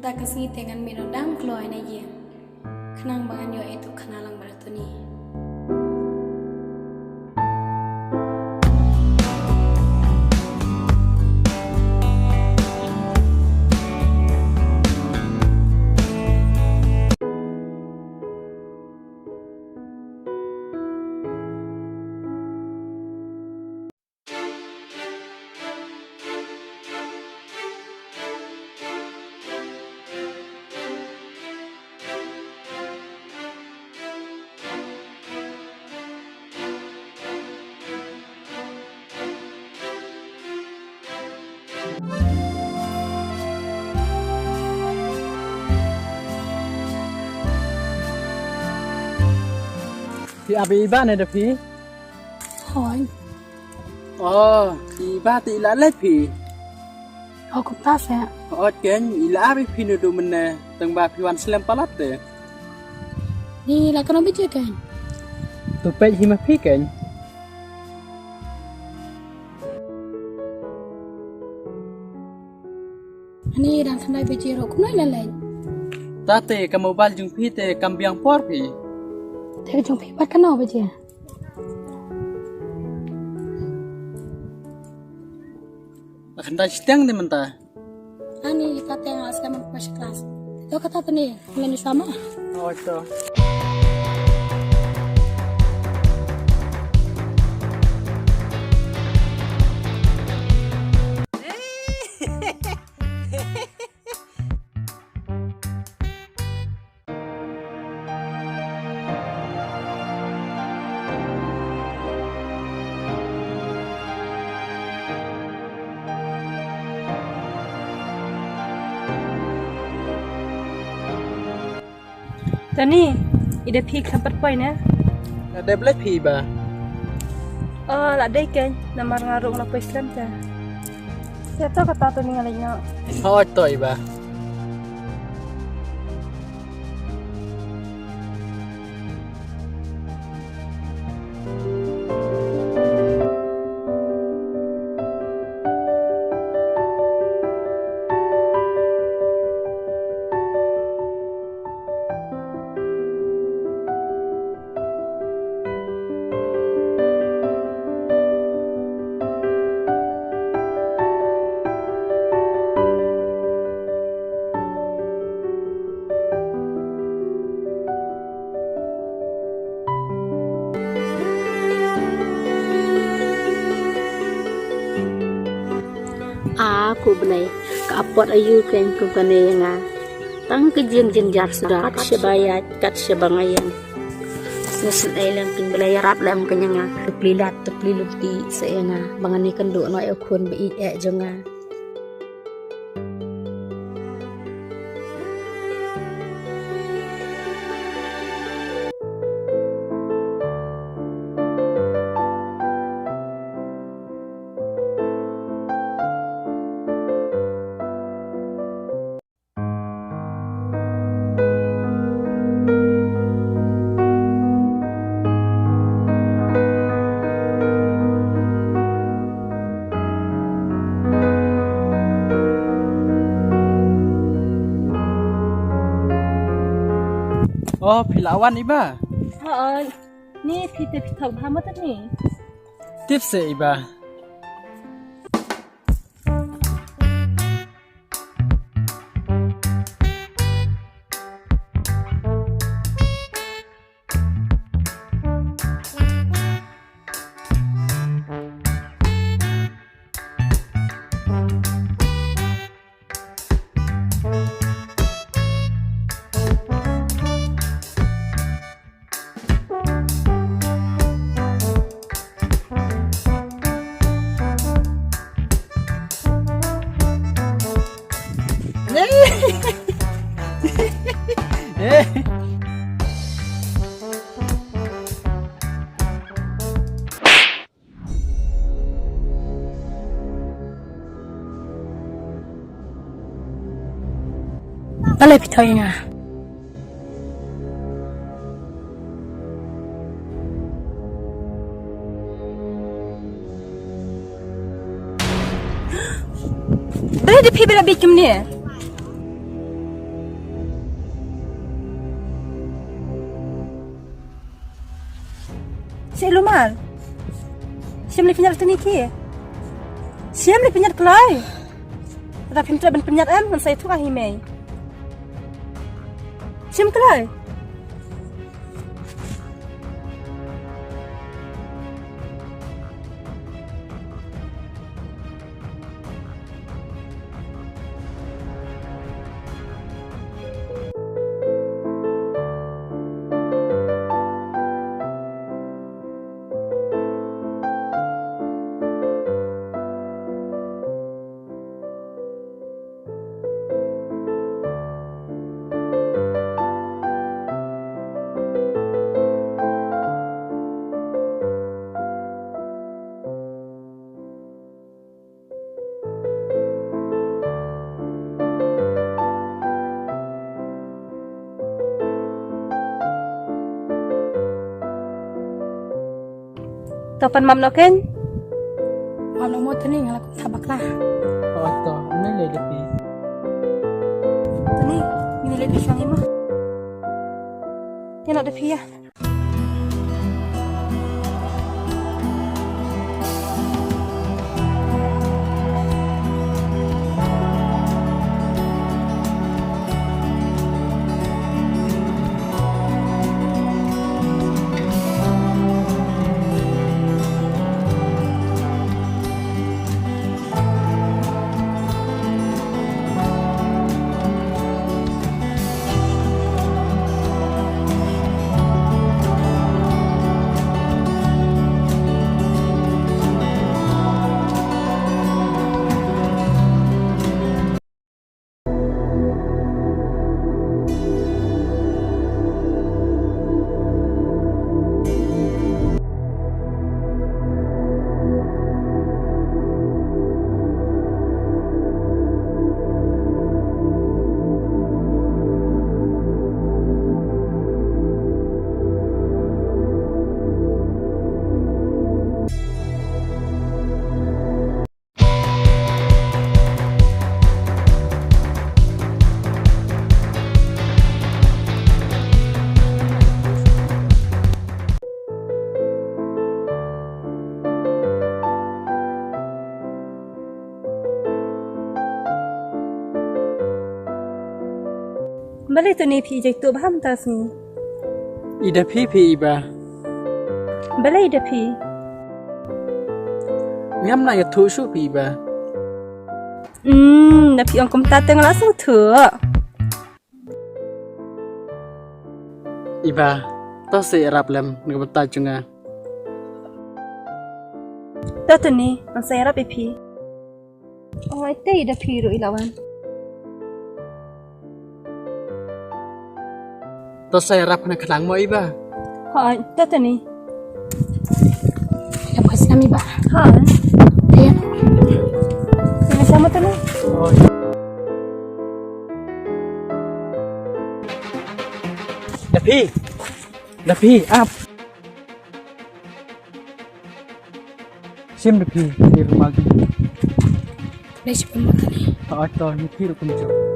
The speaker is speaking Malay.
tak kesini dengan minodang keluar na ye. Kenang bangan yo itu kenalang beratuni. Thì abi ba này được phí. Hỏi, Thì ba tỷ lá lết phí. cũng ta sẽ. Kén ý lá với phí nữa đồ mình nè, tầng ba phí hoàn slam palat tệ. Ni lah kena bijak kan? Tụi pe hi mà phí kén. Ni dah kena bijak ro kuma lalai. Ta tệ cầm mobile dùng phí tệ cầm biang por phí. Tapi jom pipat kena bijak. Akan dah setiang ni mentah. Ani kata yang asal pas kelas. Itu kata tu ni, mulai sama. Itu. Tani, ida phi khampat poi na. Ada belas phí ba. La dai ken, namar ngarung la poi slam ta. Seto kata tu ni ngalai no. Itu ba. Aku benai kapot ayu ken kukane nga tang kejeng jenjar surat sebayat kat sebangayan sesen ailang kin belayarap lam kenyanga teplilat tepliluti seena bangani kenduk no ekun be jenga Phí lawan iba. Ni phi te phi thau hamat ni. Tips iba. Balai pitau yang ah. Dah ada phi bela bikin ni. Cik Lumar. Siapa ni penyat tu ni ki? Siapa ni penyat kelai? Tapi minta ben penyat man saya tu ahi mai. Siapa kelai? Tapan mam nak kan? Malu mo tani ngala ko tabak lah. Oh to, ano le lepi. Tu ni, ini lebih sang imah. Dia nak ada pia. Balik tu ni pi jai tu baham tas ni. Ida pi iba. Balik ida pi. Ngam na ya thu su pi iba. Dah pi ong kom tateng langsung tu. Iba, to se rap lem ngabata junga. Tu ni, ang saya rap pi. Oh, ite ida pi ro ilawan. To se rap na khalang mo iba. Ha, tu ni. Ya pas kami ba. Ha. Ya. Sini sama tu ni. Oh. Dapi, up. Sim dapi di rumah ni. Dai si pun ba ni. Oh to, ni pi ro kumjo.